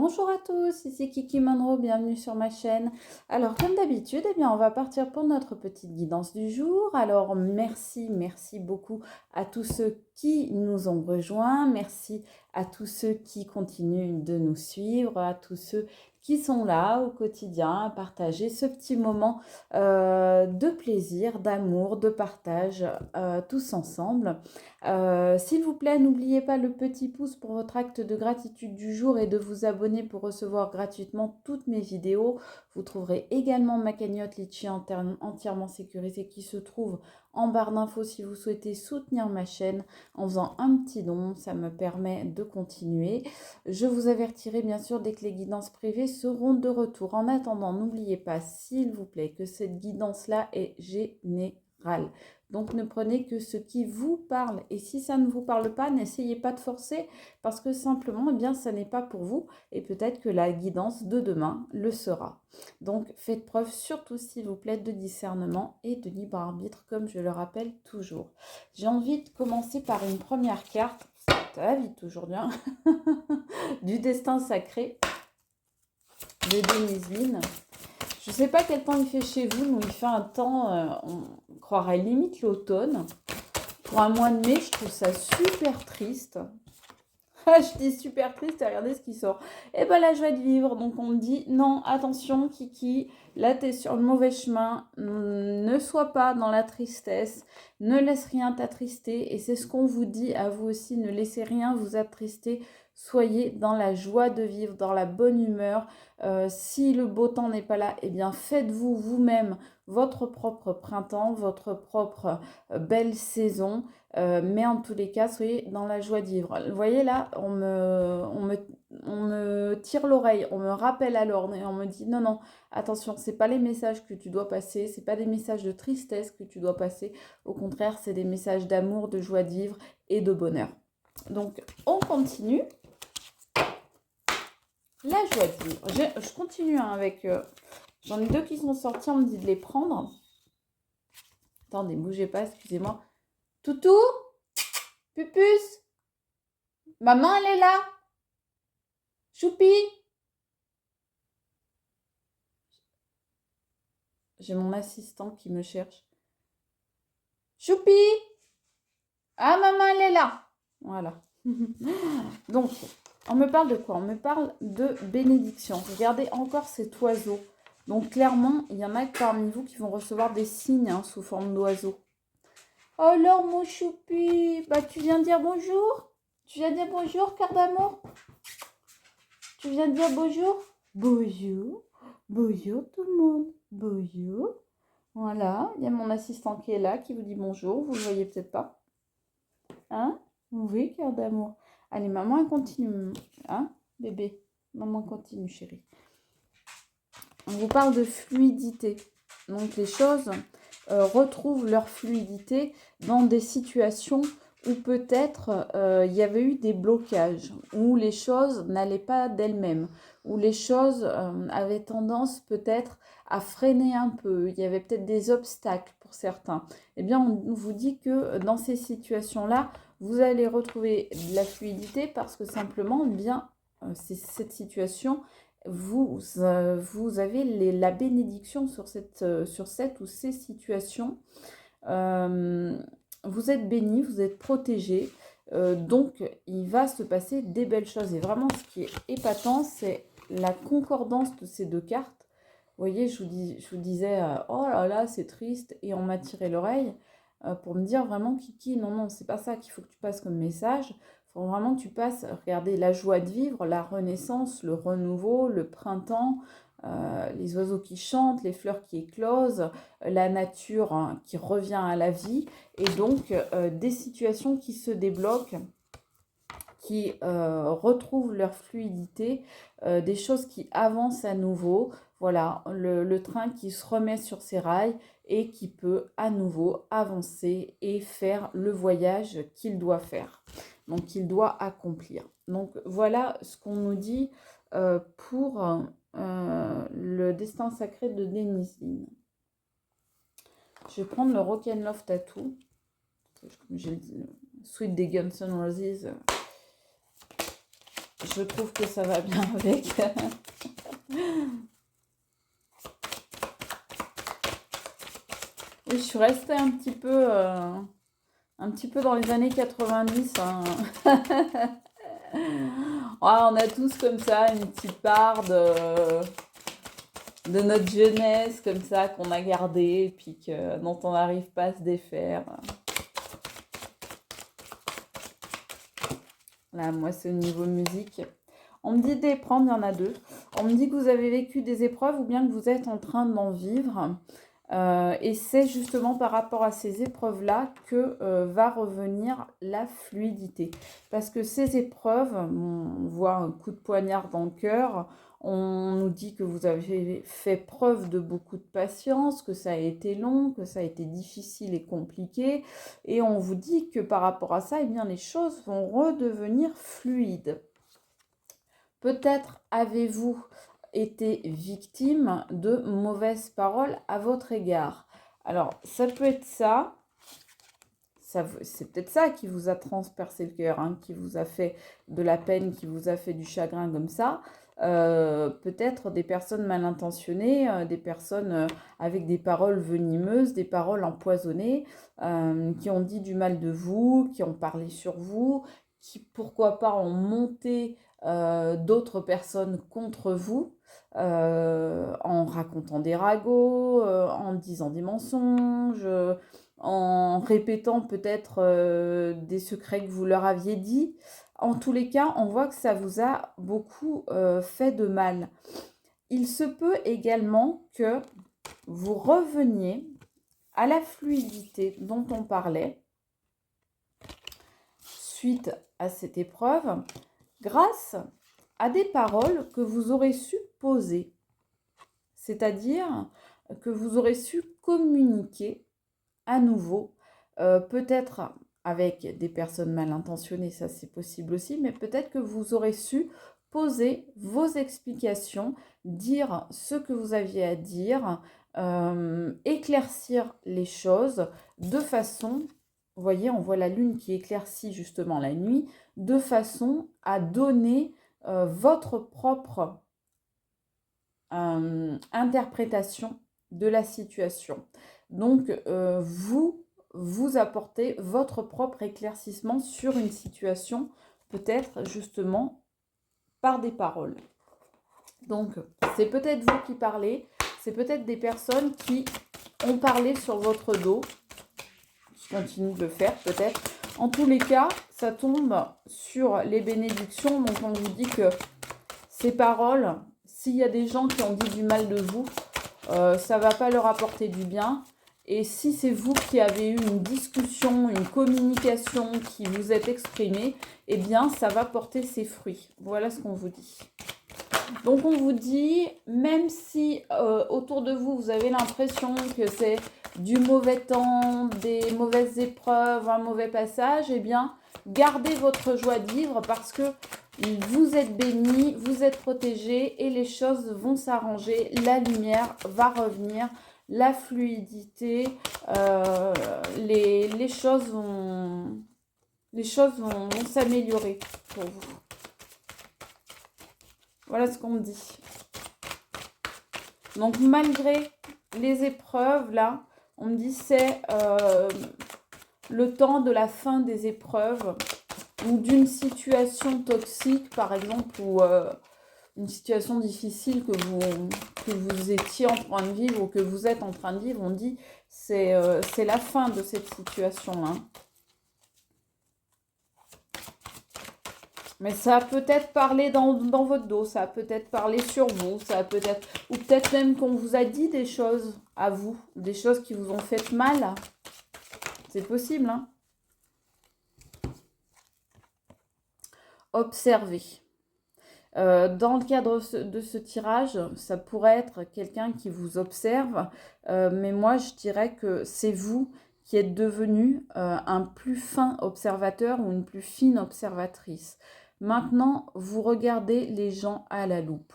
Bonjour à tous, ici Kiki Monroe, bienvenue sur ma chaîne. Alors comme d'habitude, eh bien, on va partir pour notre petite guidance du jour. Alors merci beaucoup à tous ceux qui nous ont rejoints, merci à tous ceux qui continuent de nous suivre, à tous ceux qui sont là au quotidien à partager ce petit moment de plaisir, d'amour, de partage tous ensemble. S'il vous plaît, n'oubliez pas le petit pouce pour votre acte de gratitude du jour et de vous abonner pour recevoir gratuitement toutes mes vidéos. Vous trouverez également ma cagnotte Litchi entièrement sécurisée qui se trouve en barre d'infos si vous souhaitez soutenir ma chaîne en faisant un petit don. Ça me permet de continuer. Je vous avertirai bien sûr dès que les guidances privées seront de retour. En attendant, n'oubliez pas, s'il vous plaît, que cette guidance-là est générale. Donc ne prenez que ce qui vous parle. Et si ça ne vous parle pas, n'essayez pas de forcer parce que simplement, eh bien, ça n'est pas pour vous. Et peut-être que la guidance de demain le sera. Donc faites preuve surtout, s'il vous plaît, de discernement et de libre arbitre, comme je le rappelle toujours. J'ai envie de commencer par une première carte. Ça va vite aujourd'hui, hein. Du destin sacré de Denise Linn. Je ne sais pas quel temps il fait chez vous, mais il fait un temps, on croirait limite l'automne. Pour un mois de mai, je trouve ça super triste. Je dis super triste, regardez ce qui sort. Et ben la joie de vivre. Donc on me dit, non, attention Kiki, là tu es sur le mauvais chemin. Ne sois pas dans la tristesse. Ne laisse rien t'attrister. Et c'est ce qu'on vous dit à vous aussi, ne laissez rien vous attrister. Soyez dans la joie de vivre, dans la bonne humeur. Si le beau temps n'est pas là, eh bien faites-vous vous-même votre propre printemps, votre propre belle saison. Mais en tous les cas, soyez dans la joie de vivre. Vous voyez là, on me tire l'oreille, on me rappelle à l'ordre et on me dit non, attention, c'est pas les messages que tu dois passer, c'est pas des messages de tristesse que tu dois passer. Au contraire, c'est des messages d'amour, de joie de vivre et de bonheur. Donc, on continue. La joie de vivre. Je continue hein, avec... j'en ai deux qui sont sortis, on me dit de les prendre. Attendez, bougez pas, excusez-moi. Toutou, Pupus, maman, elle est là. Choupi. J'ai mon assistant qui me cherche. Choupi. Ah, maman, elle est là. Voilà. Donc, on me parle de quoi? On me parle de bénédiction. Regardez encore cet oiseau. Donc, clairement, il y en a parmi vous qui vont recevoir des signes hein, sous forme d'oiseau. Oh, alors, mon choupi, bah, tu viens dire bonjour? Tu viens dire bonjour, cœur d'amour? Tu viens dire bonjour? Bonjour. Bonjour tout le monde. Bonjour. Voilà, il y a mon assistant qui est là, qui vous dit bonjour. Vous ne le voyez peut-être pas. Hein? Oui, cœur d'amour. Allez, maman, elle continue. Hein, bébé? Maman continue, chérie. On vous parle de fluidité. Donc, les choses retrouvent leur fluidité dans des situations où peut-être il y avait eu des blocages, où les choses n'allaient pas d'elles-mêmes, où les choses avaient tendance peut-être à freiner un peu, il y avait peut-être des obstacles pour certains. Eh bien, on vous dit que dans ces situations-là, vous allez retrouver de la fluidité parce que simplement, eh bien, cette situation, vous avez la bénédiction sur cette ou ces situations. Vous êtes bénis, vous êtes protégés. Donc, il va se passer des belles choses. Et vraiment, ce qui est épatant, c'est la concordance de ces deux cartes. Vous voyez, je vous disais, oh là là, c'est triste. Et on m'a tiré l'oreille pour me dire vraiment, Kiki, non, c'est pas ça qu'il faut que tu passes comme message. Il faut vraiment que tu passes, regardez, la joie de vivre, la renaissance, le renouveau, le printemps, les oiseaux qui chantent, les fleurs qui éclosent, la nature hein, qui revient à la vie, et donc des situations qui se débloquent, qui retrouvent leur fluidité, des choses qui avancent à nouveau. Voilà, le train qui se remet sur ses rails et qui peut à nouveau avancer et faire le voyage qu'il doit faire, donc qu'il doit accomplir. Donc voilà ce qu'on nous dit pour le destin sacré de Denise Linn. Je vais prendre le Rock'n'Love Tattoo. J'ai le Suite des Guns N' Roses. je trouve que ça va bien avec. Oui, je suis restée un petit peu dans les années 90, hein. Ah, on a tous comme ça une petite part de notre jeunesse, comme ça, qu'on a gardée, et puis dont on n'arrive pas à se défaire. Là, moi, c'est au niveau musique. On me dit d'épreuves, il y en a deux. On me dit que vous avez vécu des épreuves ou bien que vous êtes en train d'en vivre. Et c'est justement par rapport à ces épreuves-là que va revenir la fluidité. Parce que ces épreuves, on voit un coup de poignard dans le cœur, on nous dit que vous avez fait preuve de beaucoup de patience, que ça a été long, que ça a été difficile et compliqué, et on vous dit que par rapport à ça, eh bien, les choses vont redevenir fluides. Peut-être avez-vous été victime de mauvaises paroles à votre égard. Alors, ça peut être ça. C'est peut-être ça qui vous a transpercé le cœur, hein, qui vous a fait de la peine, qui vous a fait du chagrin comme ça. Peut-être des personnes mal intentionnées, des personnes avec des paroles venimeuses, des paroles empoisonnées, qui ont dit du mal de vous, qui ont parlé sur vous, qui pourquoi pas ont monté d'autres personnes contre vous, en racontant des ragots, en disant des mensonges, en répétant peut-être des secrets que vous leur aviez dit. En tous les cas, on voit que ça vous a beaucoup fait de mal. Il se peut également que vous reveniez à la fluidité dont on parlait suite à cette épreuve grâce à des paroles que vous aurez su poser. C'est-à-dire que vous aurez su communiquer à nouveau, peut-être avec des personnes mal intentionnées, ça c'est possible aussi, mais peut-être que vous aurez su poser vos explications, dire ce que vous aviez à dire, éclaircir les choses de façon, vous voyez, on voit la lune qui éclaircit justement la nuit, de façon à donner votre propre interprétation de la situation. Donc, vous apportez votre propre éclaircissement sur une situation, peut-être justement par des paroles. Donc, c'est peut-être vous qui parlez, c'est peut-être des personnes qui ont parlé sur votre dos, qui continuent de le faire peut-être. En tous les cas, ça tombe sur les bénédictions, donc on vous dit que ces paroles, s'il y a des gens qui ont dit du mal de vous, ça ne va pas leur apporter du bien. Et si c'est vous qui avez eu une discussion, une communication qui vous est exprimée, eh bien, ça va porter ses fruits. Voilà ce qu'on vous dit. Donc, on vous dit, même si autour de vous, vous avez l'impression que c'est du mauvais temps, des mauvaises épreuves, un mauvais passage, eh bien, gardez votre joie de vivre parce que vous êtes bénis, vous êtes protégés et les choses vont s'arranger, la lumière va revenir, la fluidité, les choses vont s'améliorer pour vous. Voilà ce qu'on me dit. Donc malgré les épreuves, là, on me dit c'est le temps de la fin des épreuves ou d'une situation toxique, par exemple, ou une situation difficile que vous étiez en train de vivre ou que vous êtes en train de vivre, on dit c'est la fin de cette situation-là. Mais ça a peut-être parlé dans votre dos, ça a peut-être parlé sur vous, ça a peut-être, ou peut-être même qu'on vous a dit des choses à vous, des choses qui vous ont fait mal. C'est possible, hein. Observez. Dans le cadre de ce tirage, ça pourrait être quelqu'un qui vous observe, mais moi je dirais que c'est vous qui êtes devenu un plus fin observateur ou une plus fine observatrice. Maintenant, vous regardez les gens à la loupe.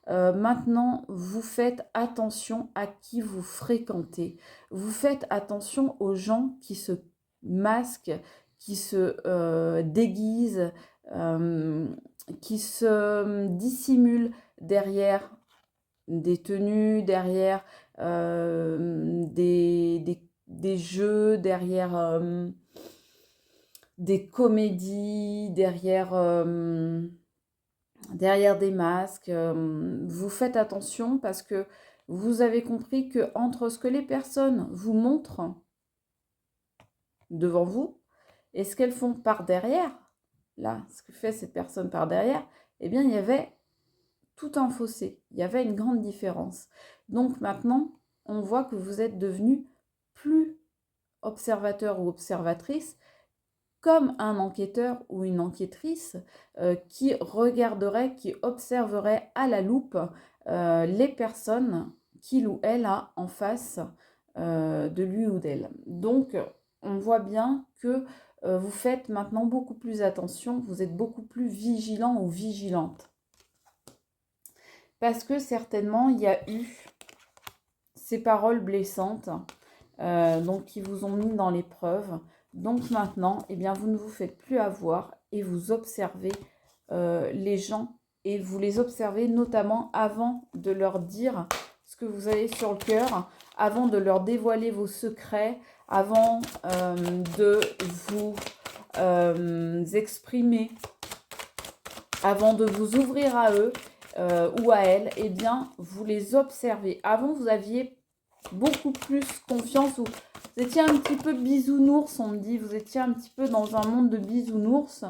Maintenant, vous faites attention à qui vous fréquentez. Vous faites attention aux gens qui se masquent, qui se déguisent, qui se dissimulent derrière des tenues, derrière des jeux, derrière des comédies, derrière des masques. Vous faites attention parce que vous avez compris que entre ce que les personnes vous montrent devant vous et ce qu'elles font par derrière, là, ce que fait cette personne par derrière, eh bien, il y avait tout un fossé, il y avait une grande différence. Donc maintenant, on voit que vous êtes devenu plus observateur ou observatrice, comme un enquêteur ou une enquêtrice qui regarderait, qui observerait à la loupe les personnes qu'il ou elle a en face de lui ou d'elle. Donc, on voit bien que vous faites maintenant beaucoup plus attention, vous êtes beaucoup plus vigilant ou vigilante. Parce que certainement, il y a eu ces paroles blessantes donc qui vous ont mis dans l'épreuve. Donc maintenant, eh bien, vous ne vous faites plus avoir et vous observez les gens et vous les observez notamment avant de leur dire ce que vous avez sur le cœur, avant de leur dévoiler vos secrets, avant de vous exprimer, avant de vous ouvrir à eux ou à elles, eh bien, vous les observez. Avant, vous aviez beaucoup plus confiance, ou vous étiez un petit peu bisounours, on me dit, vous étiez un petit peu dans un monde de bisounours,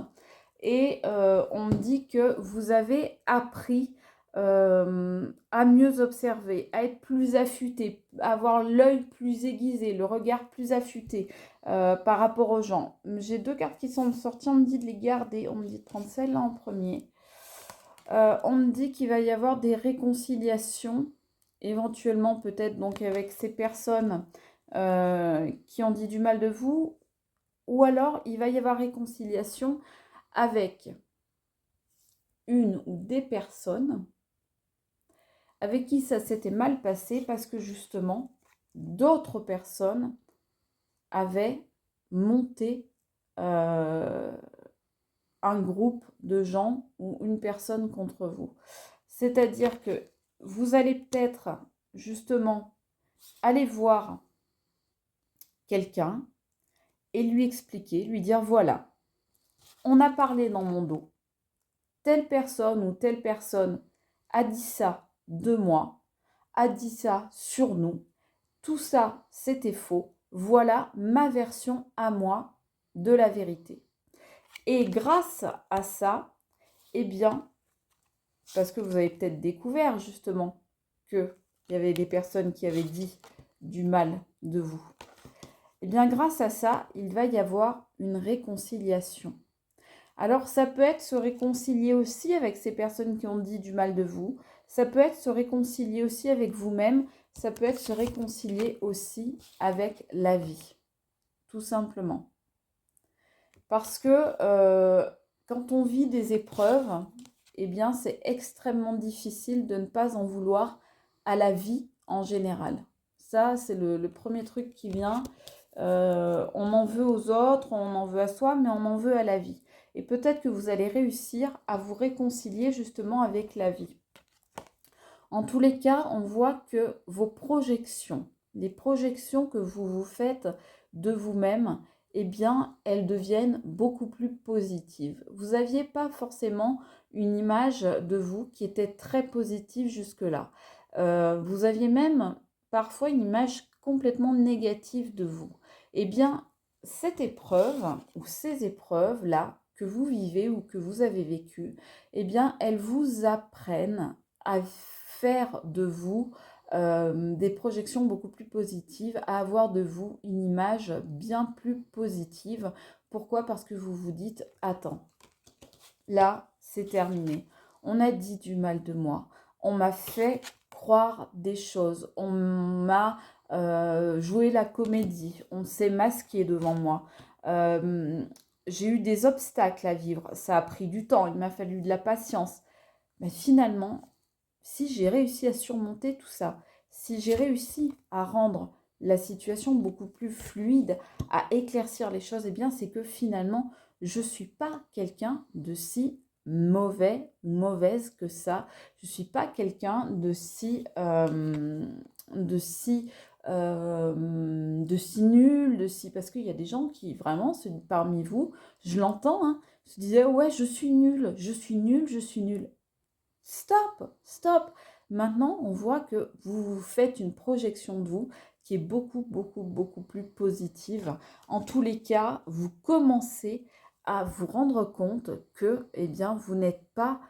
et on me dit que vous avez appris à mieux observer, à être plus affûté, avoir l'œil plus aiguisé, le regard plus affûté par rapport aux gens. J'ai 2 cartes qui sont sorties, on me dit de les garder, on me dit de prendre celle-là en premier. On me dit qu'il va y avoir des réconciliations, éventuellement peut-être donc avec ces personnes qui ont dit du mal de vous, ou alors il va y avoir réconciliation avec une ou des personnes avec qui ça s'était mal passé parce que justement d'autres personnes avaient monté un groupe de gens ou une personne contre vous. C'est-à-dire que vous allez peut-être justement aller voir quelqu'un et lui expliquer, lui dire voilà, on a parlé dans mon dos, telle personne ou telle personne a dit ça de moi, a dit ça sur nous, tout ça c'était faux, voilà ma version à moi de la vérité. Et grâce à ça, eh bien, parce que vous avez peut-être découvert justement qu'il y avait des personnes qui avaient dit du mal de vous. Eh bien, grâce à ça, il va y avoir une réconciliation. Alors, ça peut être se réconcilier aussi avec ces personnes qui ont dit du mal de vous. Ça peut être se réconcilier aussi avec vous-même. Ça peut être se réconcilier aussi avec la vie, tout simplement. Parce que quand on vit des épreuves, eh bien, c'est extrêmement difficile de ne pas en vouloir à la vie en général. Ça, c'est le premier truc qui vient. On en veut aux autres, on en veut à soi, mais on en veut à la vie. Et peut-être que vous allez réussir à vous réconcilier justement avec la vie. En tous les cas, on voit que vos projections, les projections que vous vous faites de vous-même, eh bien, elles deviennent beaucoup plus positives. Vous n'aviez pas forcément une image de vous qui était très positive jusque-là. Vous aviez même parfois une image complètement négative de vous. Eh bien, cette épreuve ou ces épreuves-là que vous vivez ou que vous avez vécues, eh bien, elles vous apprennent à faire de vous des projections beaucoup plus positives, à avoir de vous une image bien plus positive. Pourquoi? Parce que vous vous dites, attends, là, c'est terminé. On a dit du mal de moi. On m'a fait croire des choses. On m'a joué la comédie. On s'est masqué devant moi. J'ai eu des obstacles à vivre. Ça a pris du temps. Il m'a fallu de la patience. Mais finalement, si j'ai réussi à surmonter tout ça, si j'ai réussi à rendre la situation beaucoup plus fluide, à éclaircir les choses, eh bien, c'est que finalement, je ne suis pas quelqu'un de si mauvais ou mauvaise que ça. Je ne suis pas quelqu'un de si nul, parce qu'il y a des gens qui vraiment, parmi vous, je l'entends, hein, se disaient ouais, je suis nul, je suis nul, je suis nul. Stop, stop. Maintenant, on voit que vous faites une projection de vous qui est beaucoup, beaucoup, beaucoup plus positive. En tous les cas, vous commencez à vous rendre compte que, eh bien, vous n'êtes pas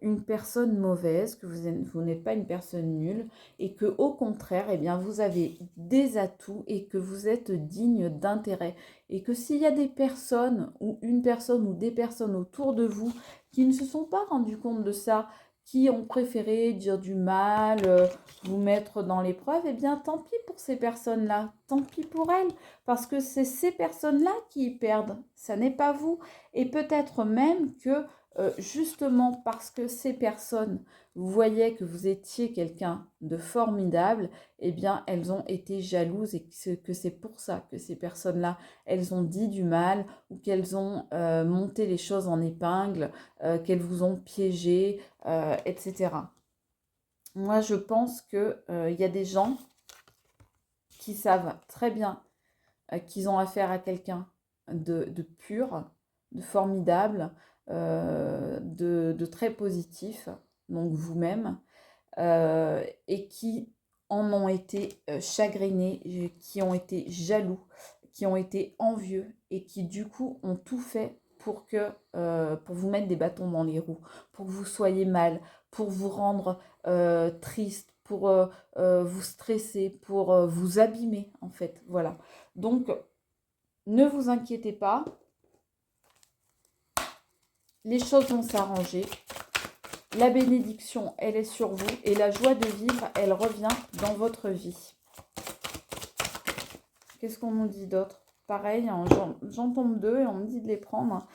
une personne mauvaise, que vous n'êtes pas une personne nulle et que, au contraire, eh bien, vous avez des atouts et que vous êtes digne d'intérêt. Et que s'il y a des personnes ou une personne ou des personnes autour de vous qui ne se sont pas rendus compte de ça, qui ont préféré dire du mal, vous mettre dans l'épreuve, eh bien tant pis pour ces personnes-là, tant pis pour elles, parce que c'est ces personnes-là qui y perdent, ça n'est pas vous. Et peut-être même que justement parce que ces personnes voyaient que vous étiez quelqu'un de formidable, eh bien elles ont été jalouses et que c'est pour ça que ces personnes-là, elles ont dit du mal ou qu'elles ont monté les choses en épingle, qu'elles vous ont piégé, etc. Moi, je pense qu'il y a des gens qui savent très bien qu'ils ont affaire à quelqu'un de pur, de formidable, de très positif, donc vous-même, et qui en ont été chagrinés, qui ont été jaloux, qui ont été envieux et qui du coup ont tout fait pour vous mettre des bâtons dans les roues, pour que vous soyez mal, pour vous rendre triste, pour vous stresser, pour vous abîmer en fait. Voilà. Donc, ne vous inquiétez pas, les choses vont s'arranger. La bénédiction, elle est sur vous et la joie de vivre, elle revient dans votre vie. Qu'est-ce qu'on nous dit d'autre? Pareil, hein, j'en tombe deux et on me dit de les prendre.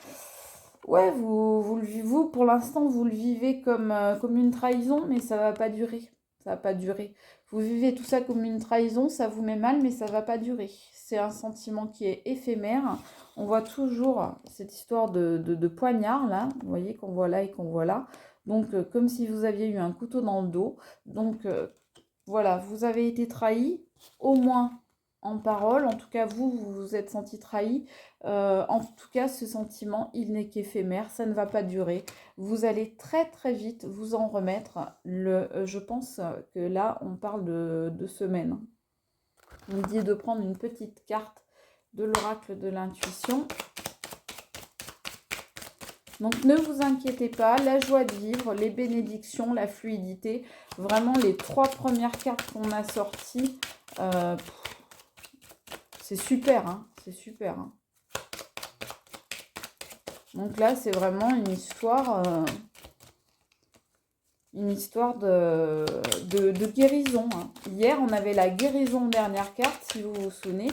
Ouais, vous pour l'instant, vous le vivez comme une trahison, mais ça va pas durer. Ça va pas durer. Vous vivez tout ça comme une trahison, ça vous met mal, mais ça va pas durer. C'est un sentiment qui est éphémère. On voit toujours cette histoire de poignard, là. Vous voyez qu'on voit là et qu'on voit là. Donc, comme si vous aviez eu un couteau dans le dos. Donc, voilà, vous avez été trahi, au moins en parole. En tout cas, vous vous êtes senti trahi. En tout cas, ce sentiment, il n'est qu'éphémère, ça ne va pas durer. Vous allez très très vite vous en remettre. Je pense que là, on parle de semaines. On me dit de prendre une petite carte de l'oracle de l'intuition. Donc ne vous inquiétez pas, la joie de vivre, les bénédictions, la fluidité, vraiment les 3 premières cartes qu'on a sorties, c'est super, hein, c'est super. Hein. Donc là, c'est vraiment une histoire de guérison. Hein. Hier, on avait la guérison dernière carte, si vous vous souvenez.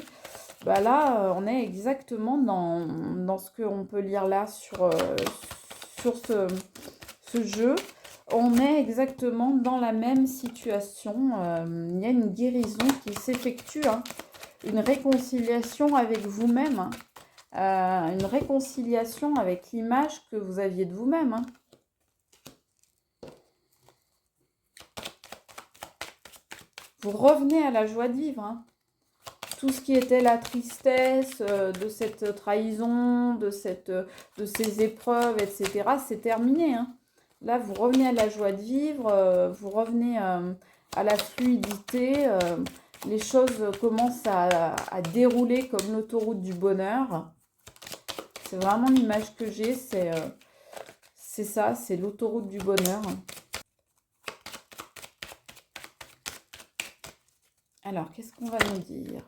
Bah là, on est exactement dans ce qu'on peut lire là sur ce jeu. On est exactement dans la même situation. Il y a une guérison qui s'effectue, hein. Une réconciliation avec vous-même, hein. Une réconciliation avec l'image que vous aviez de vous-même. Hein. Vous revenez à la joie de vivre. Hein. Tout ce qui était la tristesse de cette trahison, de ces épreuves, etc., c'est terminé. Hein. Là, vous revenez à la joie de vivre, vous revenez à la fluidité. Les choses commencent à dérouler comme l'autoroute du bonheur. C'est vraiment l'image que j'ai, c'est ça, c'est l'autoroute du bonheur. Alors, qu'est-ce qu'on va nous dire?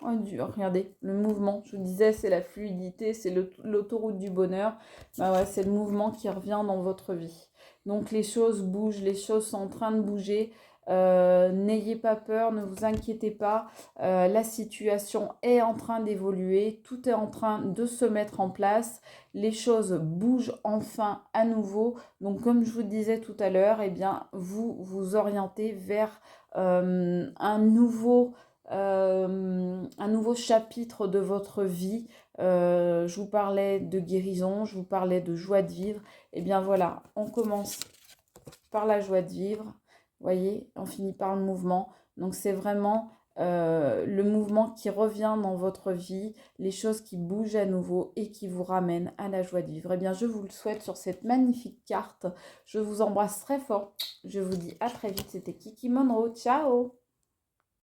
Oh, dur, regardez, le mouvement, je vous disais, c'est la fluidité, c'est l'autoroute du bonheur. Bah ouais, c'est le mouvement qui revient dans votre vie. Donc les choses bougent, les choses sont en train de bouger. N'ayez pas peur, ne vous inquiétez pas. La situation est en train d'évoluer, tout est en train de se mettre en place. Les choses bougent enfin à nouveau. Donc comme je vous disais tout à l'heure, eh bien, vous vous orientez vers un nouveau un nouveau chapitre de votre vie. Je vous parlais de guérison, je vous parlais de joie de vivre. Et bien voilà, on commence par la joie de vivre. Vous voyez, on finit par le mouvement. Donc c'est vraiment le mouvement qui revient dans votre vie, les choses qui bougent à nouveau et qui vous ramènent à la joie de vivre. Eh bien, je vous le souhaite sur cette magnifique carte. Je vous embrasse très fort. Je vous dis à très vite. C'était Kiki Monroe. Ciao!